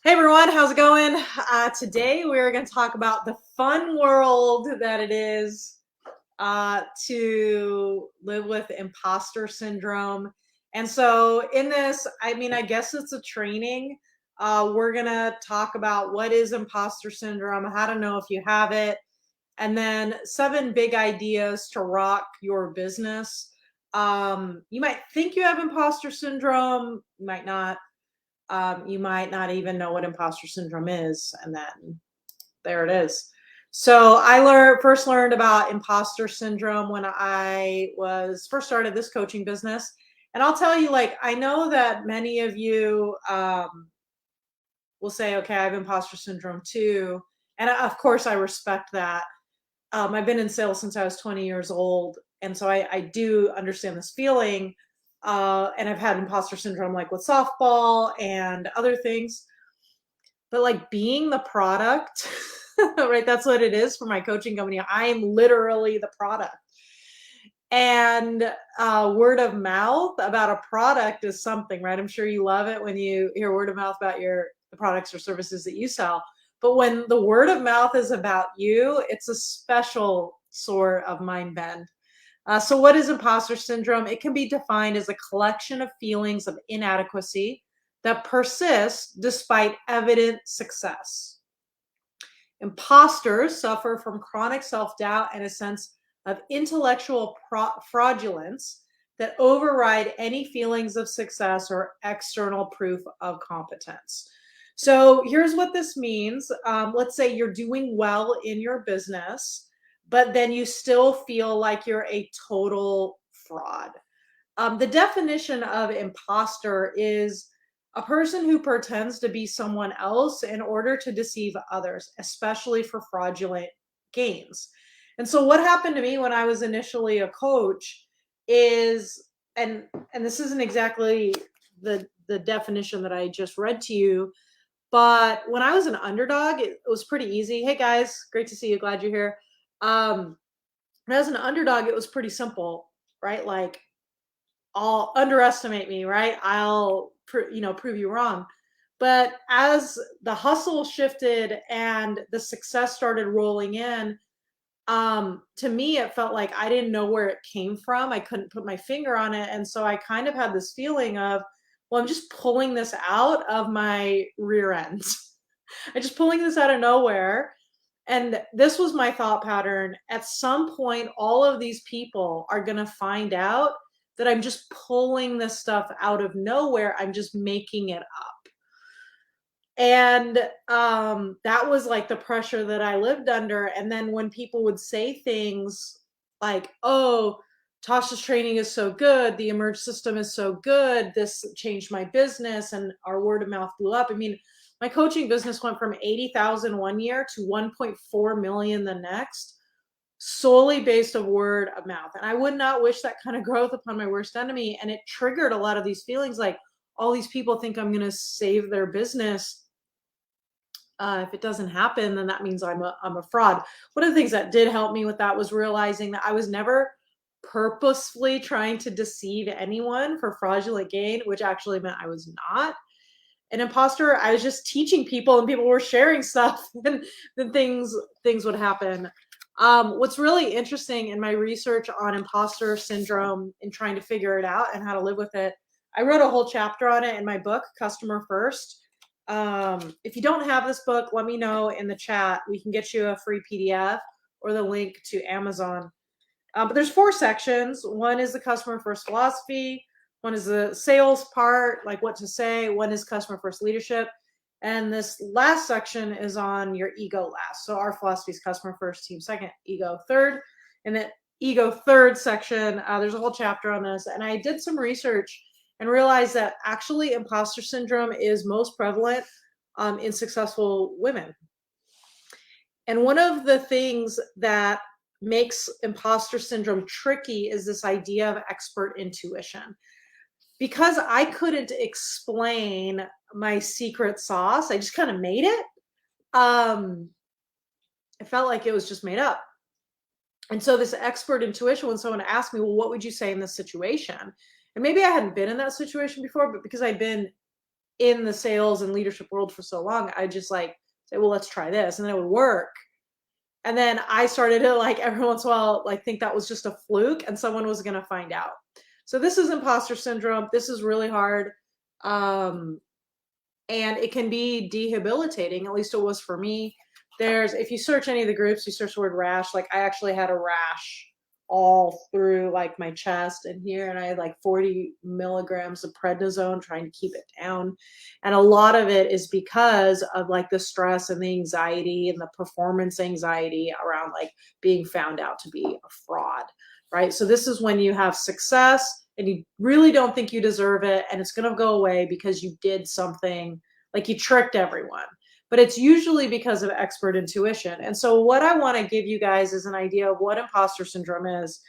Hey everyone, how's it going? Today we're going to talk about the fun world that it is to live with imposter syndrome. And so, in this, I guess it's a training. We're going to talk about what is imposter syndrome, how to know if you have it, and then 7 big ideas to rock your business. You might think you have imposter syndrome, you might not. You might not even know what imposter syndrome is, and then there it is. So I first learned about imposter syndrome when I was first started this coaching business. And I'll tell you, like, I know that many of you will say, okay, I have imposter syndrome too. And of course, I respect that. I've been in sales since I was 20 years old. And so I do understand this feeling. And I've had imposter syndrome like with softball and other things. But like being the product, right? That's what it is for my coaching company. I am literally the product. And word of mouth about a product is something, right? I'm sure you love it when you hear word of mouth about the products or services that you sell. But when the word of mouth is about you, it's a special sort of mind bend. So what is imposter syndrome? It can be defined as a collection of feelings of inadequacy that persists despite evident success. Imposters suffer from chronic self-doubt and a sense of intellectual fraudulence that override any feelings of success or external proof of competence. So here's what this means. Let's say you're doing well in your business, but then you still feel like you're a total fraud. The definition of imposter is a person who pretends to be someone else in order to deceive others, especially for fraudulent gains. And so what happened to me when I was initially a coach is, and this isn't exactly the definition that I just read to you, but when I was an underdog, it was pretty easy. Hey guys, great to see you. Glad you're here. When I was an underdog, it was pretty simple, right? Like, I'll underestimate me, right? I'll prove you wrong. But as the hustle shifted and the success started rolling in, to me it felt like I didn't know where it came from. I couldn't put my finger on it, and so I kind of had this feeling of, well, I'm just pulling this out of my rear end. I'm just pulling this out of nowhere. And this was my thought pattern. At some point, all of these people are going to find out that I'm just pulling this stuff out of nowhere. I'm just making it up. And that was like the pressure that I lived under. And then when people would say things like, oh, Tasha's training is so good, the Emerge system is so good, this changed my business, and our word of mouth blew up. I mean, my coaching business went from 80,000 one year to 1.4 million the next, solely based of word of mouth. And I would not wish that kind of growth upon my worst enemy. And it triggered a lot of these feelings like, all these people think I'm going to save their business. If it doesn't happen, then that means I'm a fraud. One of the things that did help me with that was realizing that I was never purposefully trying to deceive anyone for fraudulent gain, which actually meant I was not an imposter. I was just teaching people, and people were sharing stuff, and then things would happen. What's really interesting in my research on imposter syndrome and trying to figure it out and how to live with it, I wrote a whole chapter on it in my book, Customer First. If you don't have this book, let me know in the chat. We can get you a free PDF or the link to Amazon. But there's 4 sections. One is the customer first philosophy. One is the sales part, like what to say. One is customer first leadership. And this last section is on your ego last. So our philosophy is customer first, team second, ego third. And the ego third section, there's a whole chapter on this. And I did some research and realized that actually imposter syndrome is most prevalent in successful women. And one of the things that makes imposter syndrome tricky is this idea of expert intuition. Because I couldn't explain my secret sauce, I just kind of made it. It felt like it was just made up. And so this expert intuition, when someone asked me, well, what would you say in this situation? And maybe I hadn't been in that situation before, but because I'd been in the sales and leadership world for so long, I just like say, well, let's try this. And then it would work. And then I started to like every once in a while, like think that was just a fluke and someone was going to find out. So this is imposter syndrome. This is really hard. And it can be debilitating. At least it was for me. If you search any of the groups, you search the word rash, like I actually had a rash all through like my chest and here, and I had like 40 milligrams of prednisone trying to keep it down. And a lot of it is because of like the stress and the anxiety and the performance anxiety around like being found out to be a fraud, right? So this is when you have success and you really don't think you deserve it, and it's going to go away because you did something, like you tricked everyone. But it's usually because of expert intuition. And so what I want to give you guys is an idea of what imposter syndrome is.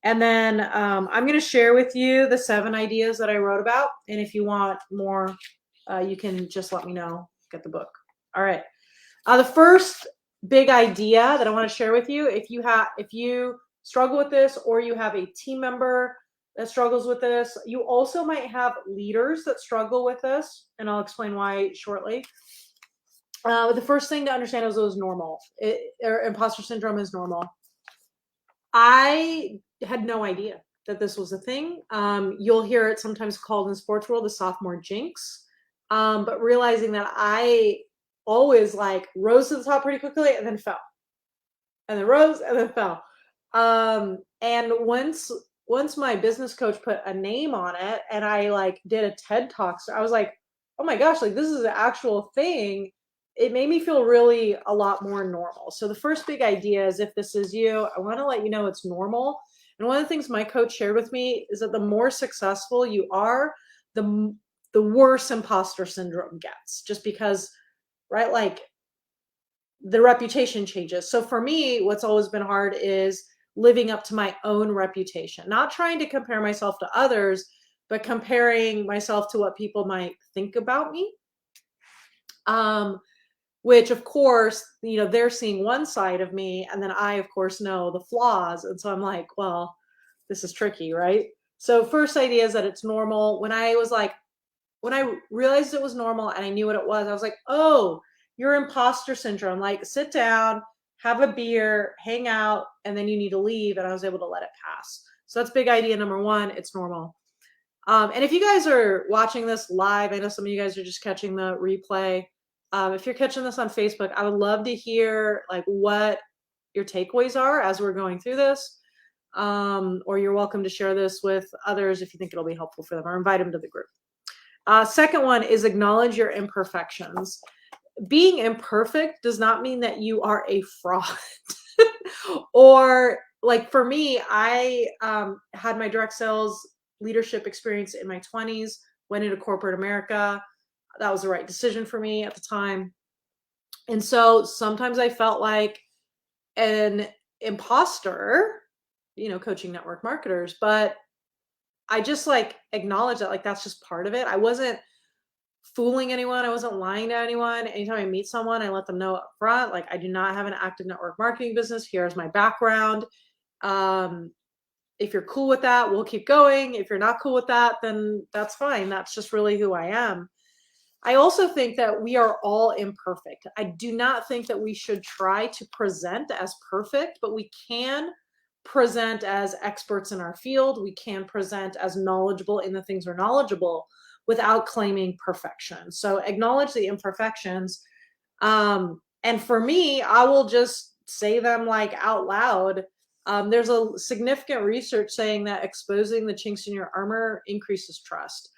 And then I'm going to share with you the 7 ideas that I wrote about. And if you want more, you can just let me know, get the book. All right. The first big idea that I want to share with you, if you struggle with this, or you have a team member that struggles with this, you also might have leaders that struggle with this, and I'll explain why shortly. The first thing to understand is it was normal. Imposter syndrome is normal. I had no idea that this was a thing. You'll hear it sometimes called in the sports world the sophomore jinx. But realizing that I always like rose to the top pretty quickly and then fell. And then rose and then fell. And once my business coach put a name on it and I like did a TED talk, so I was like, oh my gosh, like this is an actual thing. It made me feel really a lot more normal. So the first big idea is, if this is you, I want to let you know it's normal. And one of the things my coach shared with me is that the more successful you are, the worse imposter syndrome gets, just because, right? Like the reputation changes. So for me, what's always been hard is living up to my own reputation, not trying to compare myself to others, but comparing myself to what people might think about me. Which of course, they're seeing one side of me, and then I, of course, know the flaws. And so I'm like, well, this is tricky, right? So first idea is that it's normal. When I realized it was normal and I knew what it was, I was like, oh, you're imposter syndrome. Like, sit down, have a beer, hang out, and then you need to leave. And I was able to let it pass. So that's big idea number 1. It's normal. And if you guys are watching this live, I know some of you guys are just catching the replay. If you're catching this on Facebook, I would love to hear like what your takeaways are as we're going through this. Or you're welcome to share this with others if you think it'll be helpful for them, or invite them to the group. Second one is acknowledge your imperfections. Being imperfect does not mean that you are a fraud. Or like for me, I had my direct sales leadership experience in my 20s, went into corporate America. That was the right decision for me at the time. And so sometimes I felt like an imposter, coaching network marketers, but I just like acknowledge that like that's just part of it. I wasn't fooling anyone. I wasn't lying to anyone. Anytime I meet someone, I let them know up front, like I do not have an active network marketing business. Here's my background. If you're cool with that, we'll keep going. If you're not cool with that, then that's fine. That's just really who I am. I also think that we are all imperfect. I do not think that we should try to present as perfect, but we can present as experts in our field. We can present as knowledgeable in the things we're knowledgeable without claiming perfection. So acknowledge the imperfections. And for me, I will just say them like out loud. There's a significant research saying that exposing the chinks in your armor increases trust.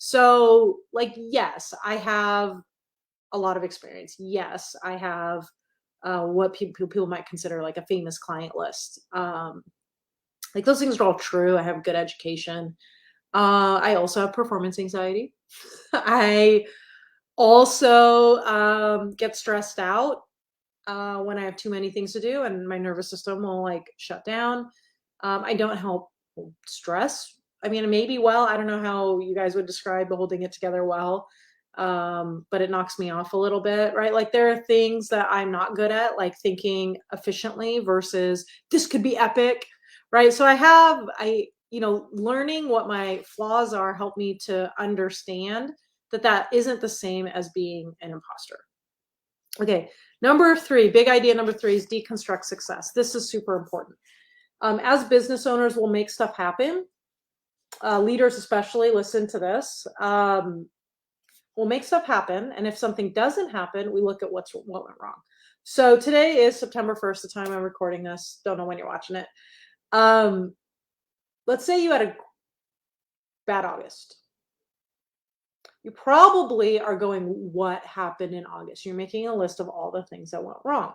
So like, yes, I have a lot of experience. Yes, I have what people might consider like a famous client list. Like those things are all true. I have good education. I also have performance anxiety. I also get stressed out when I have too many things to do, and my nervous system will like shut down. I don't help stress. I mean, maybe well, I don't know how you guys would describe holding it together well, but it knocks me off a little bit, right? Like there are things that I'm not good at, like thinking efficiently versus this could be epic, right? So learning what my flaws are helped me to understand that isn't the same as being an imposter. Okay, number 3, big idea number 3 is deconstruct success. This is super important. As business owners, we'll make stuff happen. Leaders especially, listen to this. We'll make stuff happen, and if something doesn't happen, we look at what went wrong. So today is September 1st, the time I'm recording this. Don't know when you're watching it. Let's say you had a bad August. You probably are going, what happened in August? You're making a list of all the things that went wrong.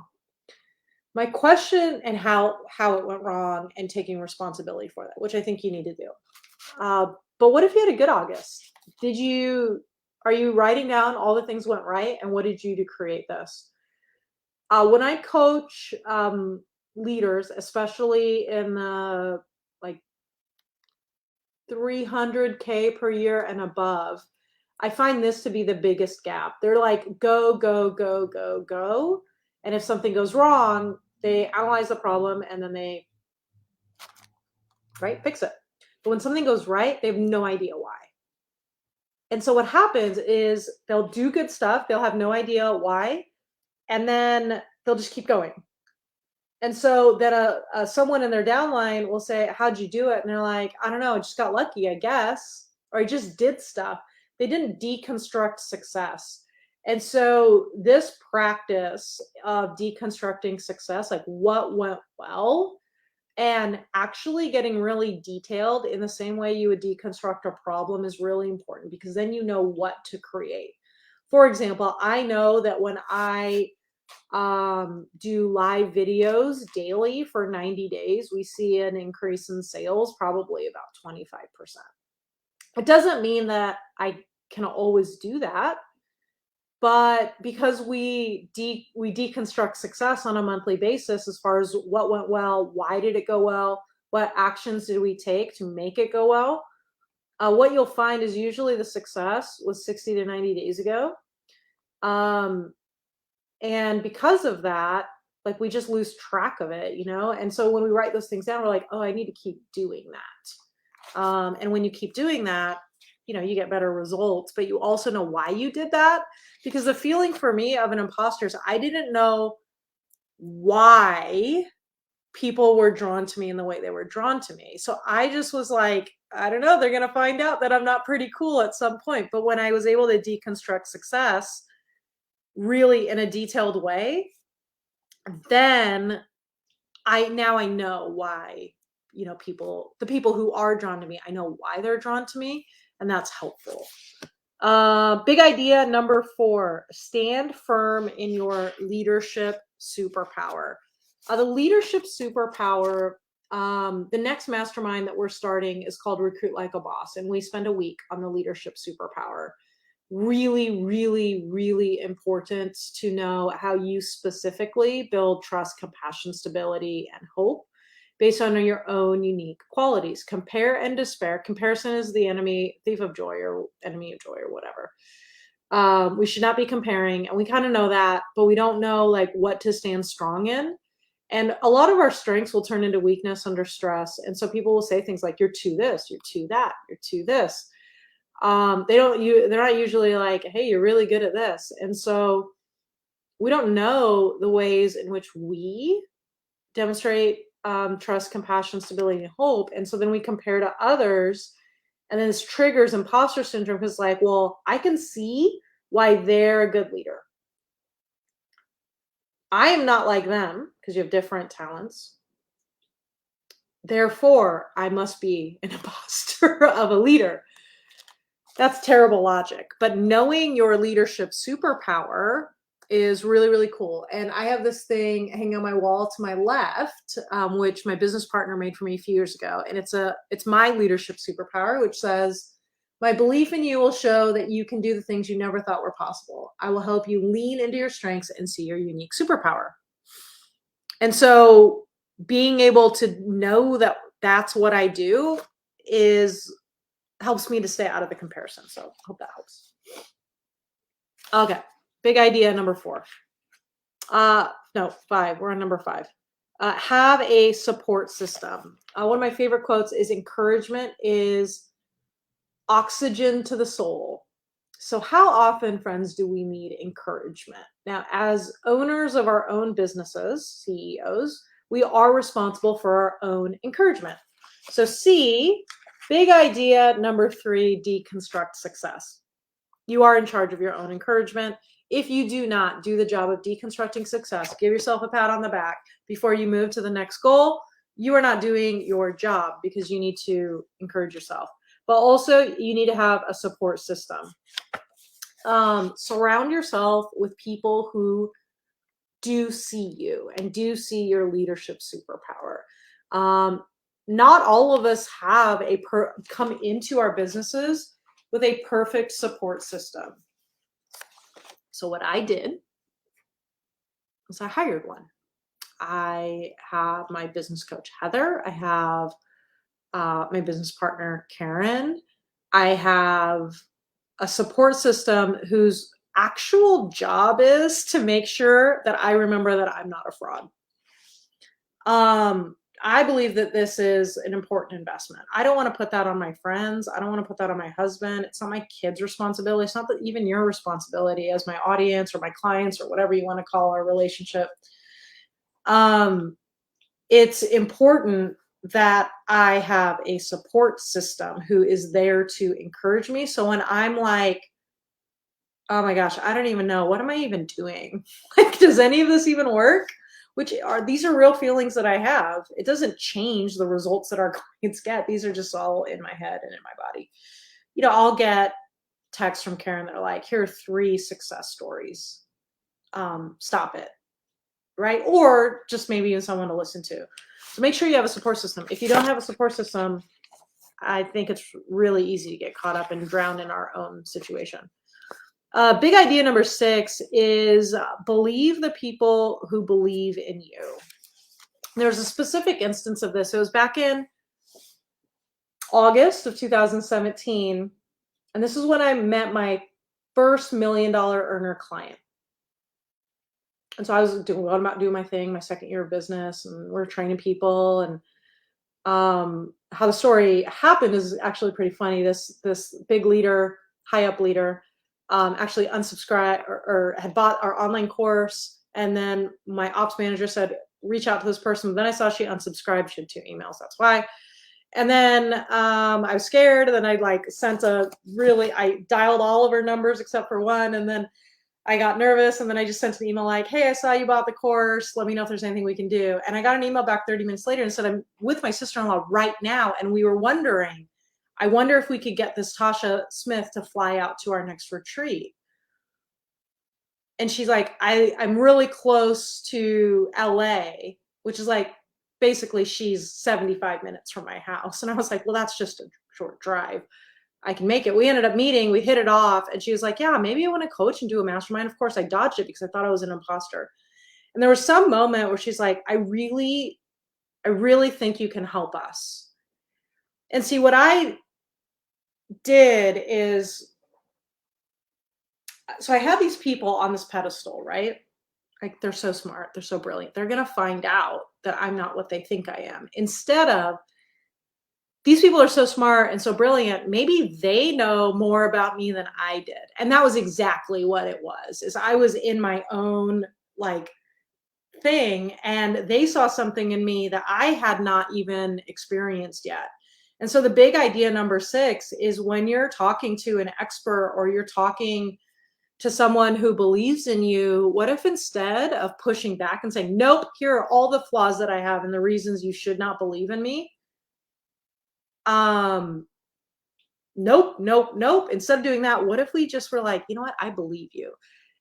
My question, and how it went wrong, and taking responsibility for that, which I think you need to do. But what if you had a good August? Are you writing down all the things went right, and what did you do to create this? When I coach leaders, especially in the like 300K per year and above, I find this to be the biggest gap. They're like, go, go, go, go, go. And if something goes wrong, they analyze the problem and then they fix it. But when something goes right, they have no idea why. And so what happens is they'll do good stuff. They'll have no idea why. And then they'll just keep going. And so then someone in their downline will say, how'd you do it? And they're like, I don't know, I just got lucky, I guess. Or I just did stuff. They didn't deconstruct success. And so this practice of deconstructing success, like what went well, and actually getting really detailed in the same way you would deconstruct a problem is really important, because then you know what to create. For example, I know that when I do live videos daily for 90 days, we see an increase in sales, probably about 25%. It doesn't mean that I can always do that, but because we deconstruct success on a monthly basis, as far as what went well, why did it go well, what actions did we take to make it go well, what you'll find is usually the success was 60 to 90 days ago. And because of that, like, we just lose track of it, And so when we write those things down, we're like, oh, I need to keep doing that. And when you keep doing that, you get better results, but you also know why you did that. Because the feeling for me of an imposter is I didn't know why people were drawn to me in the way they were drawn to me. So I just was like, I don't know, they're going to find out that I'm not pretty cool at some point. But when I was able to deconstruct success really in a detailed way, then I know why, the people who are drawn to me, I know why they're drawn to me, and that's helpful. Big idea number 4, stand firm in your leadership superpower. The leadership superpower, the next mastermind that we're starting is called Recruit Like a Boss, and we spend a week on the leadership superpower. Really, really, really important to know how you specifically build trust, compassion, stability, and hope based on your own unique qualities. Compare and despair. Comparison is the thief of joy, or enemy of joy, or whatever. We should not be comparing, and we kind of know that, but we don't know like what to stand strong in. And a lot of our strengths will turn into weakness under stress. And so people will say things like, you're too this, you're too that, you're too this. They're not usually like, hey, you're really good at this. And so we don't know the ways in which we demonstrate trust, compassion, stability, and hope. And so then we compare to others, and then this triggers imposter syndrome, because like, well, I can see why they're a good leader. I am not like them, because you have different talents. Therefore, I must be an imposter of a leader. That's terrible logic. But knowing your leadership superpower is really, really cool. And I have this thing hanging on my wall to my left, which my business partner made for me a few years ago. And it's my leadership superpower, which says, my belief in you will show that you can do the things you never thought were possible. I will help you lean into your strengths and see your unique superpower. And so being able to know that that's what I do helps me to stay out of the comparison. So I hope that helps. Okay. Big idea number 4. No, 5. We're on number 5. Have a support system. One of my favorite quotes is, encouragement is oxygen to the soul. So how often, friends, do we need encouragement? Now, as owners of our own businesses, CEOs, we are responsible for our own encouragement. So C, big idea number 3, deconstruct success. You are in charge of your own encouragement. If you do not do the job of deconstructing success, give yourself a pat on the back before you move to the next goal. You are not doing your job, because you need to encourage yourself. But also, you need to have a support system. Surround yourself with people who do see you and do see your leadership superpower. Not all of us have come into our businesses with a perfect support system. So what I did was I hired one. I have my business coach, Heather. I have my business partner, Karen. I have a support system whose actual job is to make sure that I remember that I'm not a fraud. I believe that this is an important investment. I don't want to put that on my friends. I don't want to put that on my husband. It's not my kids' responsibility. It's not even your responsibility as my audience or my clients or whatever you want to call our relationship. It's important that I have a support system who is there to encourage me. So when I'm like, oh my gosh, I don't even know, what am I even doing? Like, does any of this even work? These are real feelings that I have. It doesn't change the results that our clients get. These are just all in my head and in my body. I'll get texts from Karen that are like, here are 3 success stories. Stop it. Right? Or just maybe even someone to listen to. So make sure you have a support system. If you don't have a support system, I think it's really easy to get caught up and drown in our own situation. Big idea number 6 is believe the people who believe in you. There's a specific instance of this. It was back in August of 2017. And this is when I met my first $1 million earner client. And so I was doing my thing, my second year of business, and we're training people. And how the story happened is actually pretty funny. This big leader, high up leader, actually unsubscribed or had bought our online course. And then my ops manager said, reach out to this person. Then I saw she unsubscribed. She had 2 emails. That's why. And then I was scared. And then I dialed all of her numbers except for one. And then I got nervous. And then I just sent an email like, hey, I saw you bought the course. Let me know if there's anything we can do. And I got an email back 30 minutes later and said, I'm with my sister-in-law right now. And we were wondering, I wonder if we could get this Tasha Smith to fly out to our next retreat. And she's like, I'm really close to LA, which is like, basically she's 75 minutes from my house. And I was like, well, that's just a short drive. I can make it. We ended up meeting, we hit it off. And she was like, yeah, maybe I want to coach and do a mastermind. Of course I dodged it because I thought I was an imposter. And there was some moment where she's like, I really think you can help us. And see, what I did is, so I have these people on this pedestal, right? Like, they're so smart, they're so brilliant. They're going to find out that I'm not what they think I am. Instead of, these people are so smart and so brilliant, maybe they know more about me than I did. And that was exactly what it was, is I was in my own like thing, and they saw something in me that I had not even experienced yet. And so the big idea number 6 is, when you're talking to an expert or you're talking to someone who believes in you, what if instead of pushing back and saying, nope, here are all the flaws that I have and the reasons you should not believe in me. Nope. Instead of doing that, what if we just were like, you know what? I believe you.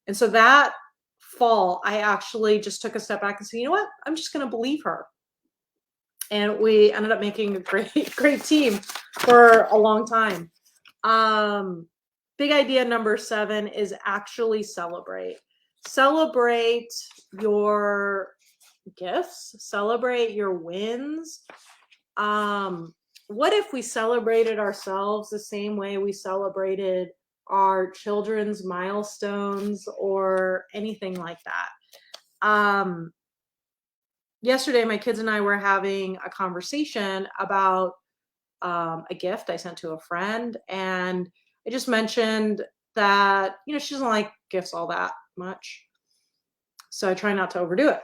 And so that fall, I actually just took a step back and said, you know what? I'm just going to believe her. And we ended up making a great team for a long time. Big idea number 7 is actually celebrate. Celebrate your gifts, celebrate your wins. What if we celebrated ourselves the same way we celebrated our children's milestones or anything like that? Yesterday, my kids and I were having a conversation about a gift I sent to a friend, and I just mentioned that, she doesn't like gifts all that much. So I try not to overdo it.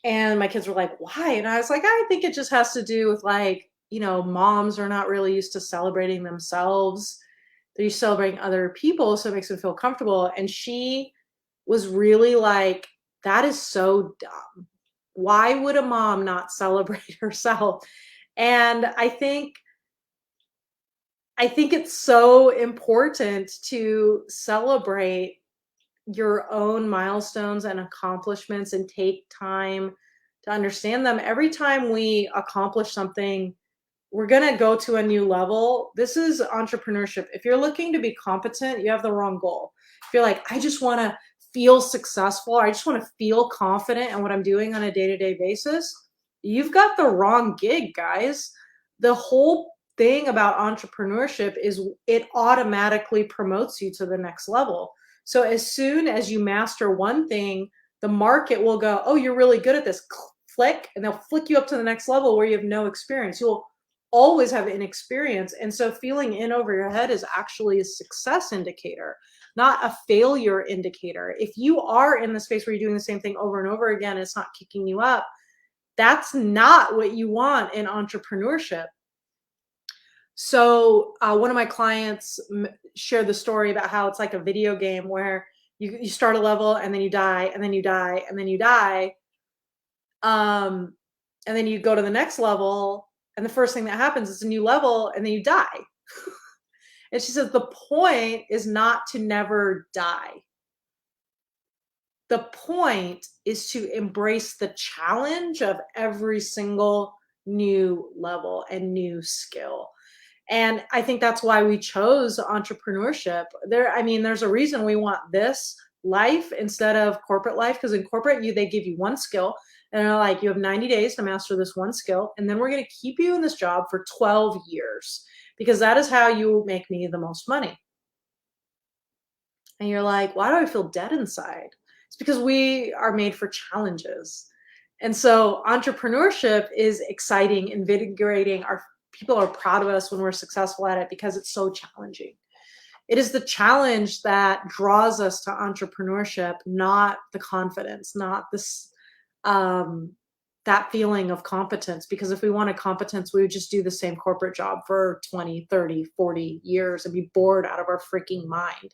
And my kids were like, why? And I was like, I think it just has to do with like, moms are not really used to celebrating themselves. They're used to celebrating other people. So it makes them feel comfortable. And she was really like, that is so dumb. Why would a mom not celebrate herself? And I think it's so important to celebrate your own milestones and accomplishments and take time to understand them. Every time we accomplish something, we're going to go to a new level. This is entrepreneurship. If you're looking to be competent, you have the wrong goal. If you're like, I just want to feel successful, I just want to feel confident in what I'm doing on a day-to-day basis, you've got the wrong gig, guys. The whole thing about entrepreneurship is it automatically promotes you to the next level. So as soon as you master one thing, the market will go, oh, you're really good at this, flick, and they'll flick you up to the next level where you have no experience. You'll always have inexperience. And so feeling in over your head is actually a success indicator, not a failure indicator. If you are in the space where you're doing the same thing over and over again, it's not kicking you up, that's not what you want in entrepreneurship. So one of my clients shared the story about how it's like a video game where you start a level and then you die and then you die and then you die. And then you go to the next level and the first thing that happens is a new level and then you die. And she says the point is not to never die. The point is to embrace the challenge of every single new level and new skill. And I think that's why we chose entrepreneurship. There's a reason we want this life instead of corporate life, because in corporate, they give you one skill and they're like, you have 90 days to master this one skill. And then we're going to keep you in this job for 12 years because that is how you make me the most money. And you're like, why do I feel dead inside? It's because we are made for challenges. And so entrepreneurship is exciting, invigorating. Our people are proud of us when we're successful at it because it's so challenging. It is the challenge that draws us to entrepreneurship, not the confidence, not this that feeling of competence. Because if we wanted competence, we would just do the same corporate job for 20, 30, 40 years and be bored out of our freaking mind.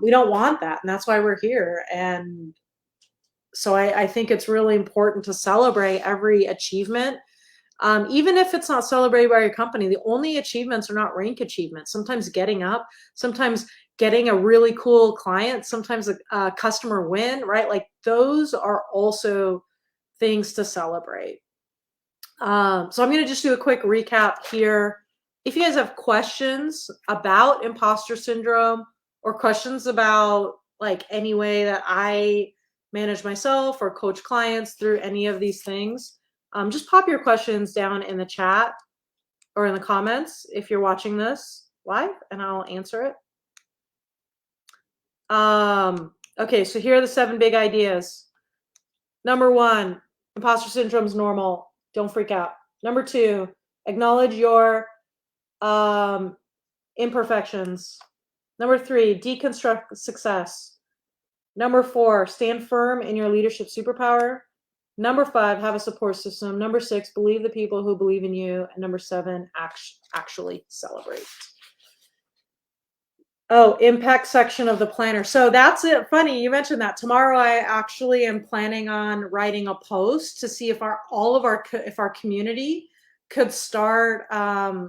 We don't want that. And that's why we're here. And so I think it's really important to celebrate every achievement. Even if it's not celebrated by your company, the only achievements are not rank achievements. Sometimes getting up, sometimes getting a really cool client, sometimes a customer win, right? Like those are also things to celebrate. So I'm going to just do a quick recap here. If you guys have questions about imposter syndrome or questions about like any way that I manage myself or coach clients through any of these things, just pop your questions down in the chat or in the comments if you're watching this live, and I'll answer it. Okay, so here are the 7 big ideas. Number 1, imposter syndrome is normal. Don't freak out. Number 2, acknowledge your imperfections. Number 3, deconstruct success. Number 4, stand firm in your leadership superpower. Number 5, have a support system. Number 6, believe the people who believe in you. And number 7, actually celebrate. Oh, impact section of the planner. So that's it. Funny you mentioned that. Tomorrow I actually am planning on writing a post to see if our community could start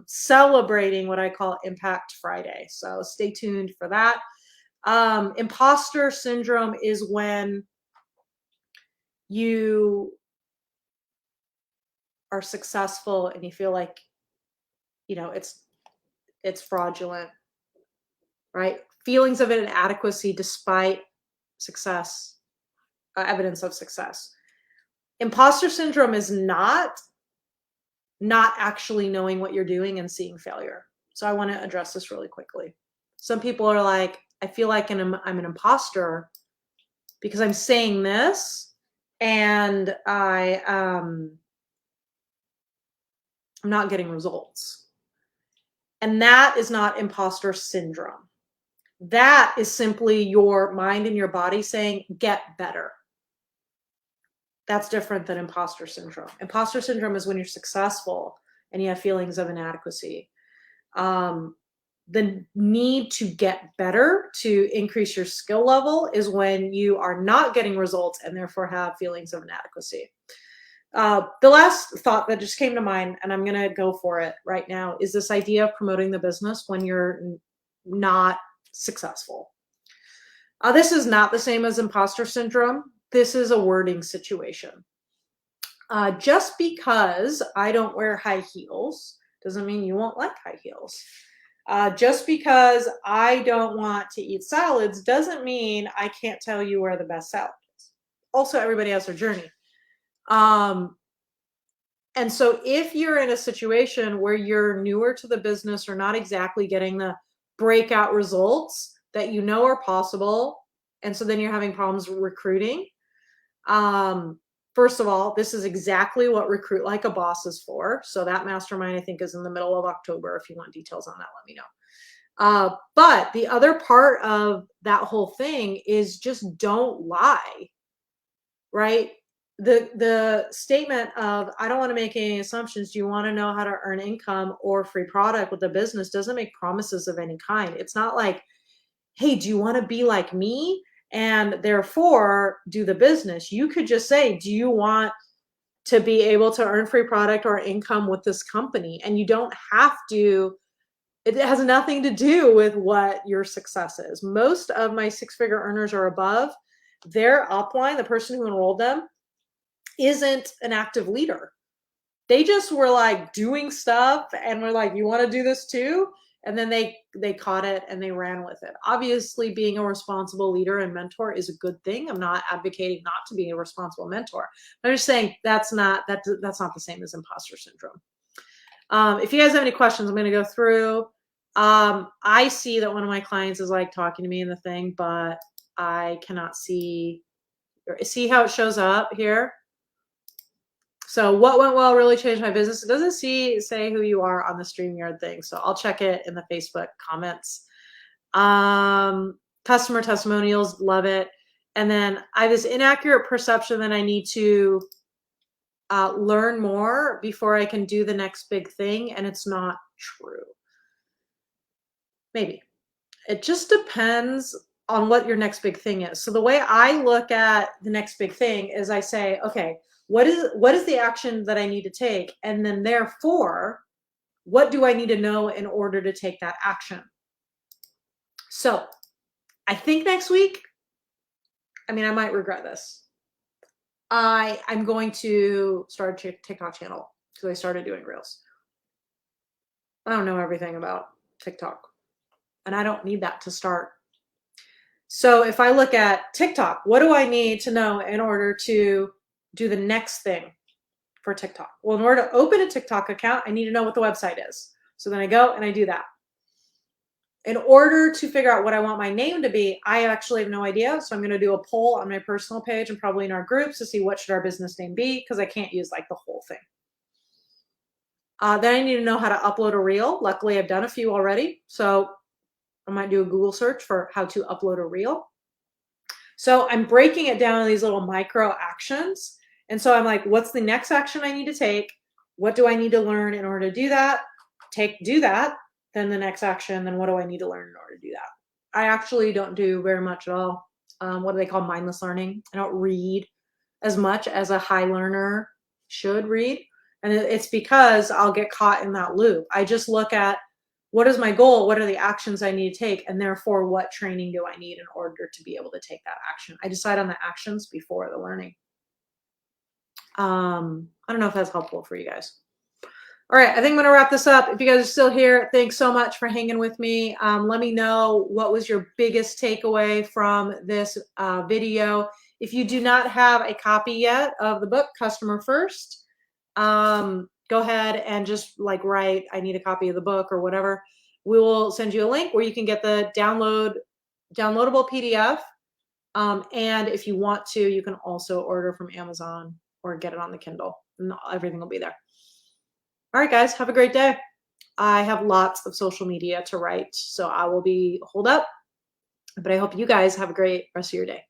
celebrating what I call Impact Friday. So stay tuned for that. Imposter syndrome is when you are successful and you feel like, it's fraudulent, right? Feelings of inadequacy despite success, evidence of success. Imposter syndrome is not actually knowing what you're doing and seeing failure. So I want to address this really quickly. Some people are like, I feel like I'm an imposter because I'm saying this and I'm not getting results. And that is not imposter syndrome. That is simply your mind and your body saying, get better. That's different than imposter syndrome. Imposter syndrome is when you're successful and you have feelings of inadequacy. Um, the need to get better, to increase your skill level, is when you are not getting results and therefore have feelings of inadequacy. The last thought that just came to mind, and I'm going to go for it right now, is this idea of promoting the business when you're not successful. This is not the same as imposter syndrome. This is a wording situation. Just because I don't wear high heels doesn't mean you won't like high heels. Just because I don't want to eat salads doesn't mean I can't tell you where the best salad is. Also, everybody has their journey. And so if you're in a situation where you're newer to the business or not exactly getting the breakout results that you know are possible, and so then you're having problems recruiting, first of all, this is exactly what Recruit Like a Boss is for. So that mastermind, I think, is in the middle of October. If you want details on that, let me know. But the other part of that whole thing is just don't lie, right? The statement of, I don't want to make any assumptions. Do you want to know how to earn income or free product with the business doesn't make promises of any kind. It's not like, hey, do you want to be like me? And therefore do the business. You could just say, do you want to be able to earn free product or income with this company? And you don't have to, it has nothing to do with what your success is. Most of my six-figure earners or above, their upline, the person who enrolled them, isn't an active leader. They just were like doing stuff and were like, you want to do this too? And then they caught it and they ran with it. Obviously, being a responsible leader and mentor is a good thing. I'm not advocating not to be a responsible mentor. I'm just saying that's not the same as imposter syndrome. If you guys have any questions, I'm going to go through. I see that one of my clients is like talking to me in the thing, but I cannot see how it shows up here. So what went well really changed my business. It doesn't say who you are on the StreamYard thing. So I'll check it in the Facebook comments. Customer testimonials, love it. And then I have this inaccurate perception that I need to learn more before I can do the next big thing. And it's not true. Maybe. It just depends on what your next big thing is. So the way I look at the next big thing is I say, okay, what is the action that I need to take? And then therefore, what do I need to know in order to take that action? So I think next week, I might regret this. I'm going to start a TikTok channel because I started doing Reels. I don't know everything about TikTok and I don't need that to start. So if I look at TikTok, what do I need to know in order to do the next thing for TikTok? Well, in order to open a TikTok account, I need to know what the website is. So then I go and I do that. In order to figure out what I want my name to be, I actually have no idea. So I'm going to do a poll on my personal page and probably in our groups to see what should our business name be, because I can't use like the whole thing. Then I need to know how to upload a reel. Luckily, I've done a few already. So I might do a Google search for how to upload a reel. So I'm breaking it down in these little micro actions. And so I'm like, what's the next action I need to take? What do I need to learn in order to do that? Do that. Then the next action, then what do I need to learn in order to do that? I actually don't do very much at all. What do they call mindless learning? I don't read as much as a high learner should read. And it's because I'll get caught in that loop. I just look at, what is my goal? What are the actions I need to take? And therefore, what training do I need in order to be able to take that action? I decide on the actions before the learning. I don't know if that's helpful for you guys. All right, I think I'm going to wrap this up. If you guys are still here, thanks so much for hanging with me. Let me know what was your biggest takeaway from this video. If you do not have a copy yet of the book, Customer First, go ahead and just like write, I need a copy of the book or whatever. We will send you a link where you can get the downloadable PDF. And if you want to, you can also order from Amazon or get it on the Kindle. And everything will be there. All right, guys, have a great day. I have lots of social media to write, so I will be holed up. But I hope you guys have a great rest of your day.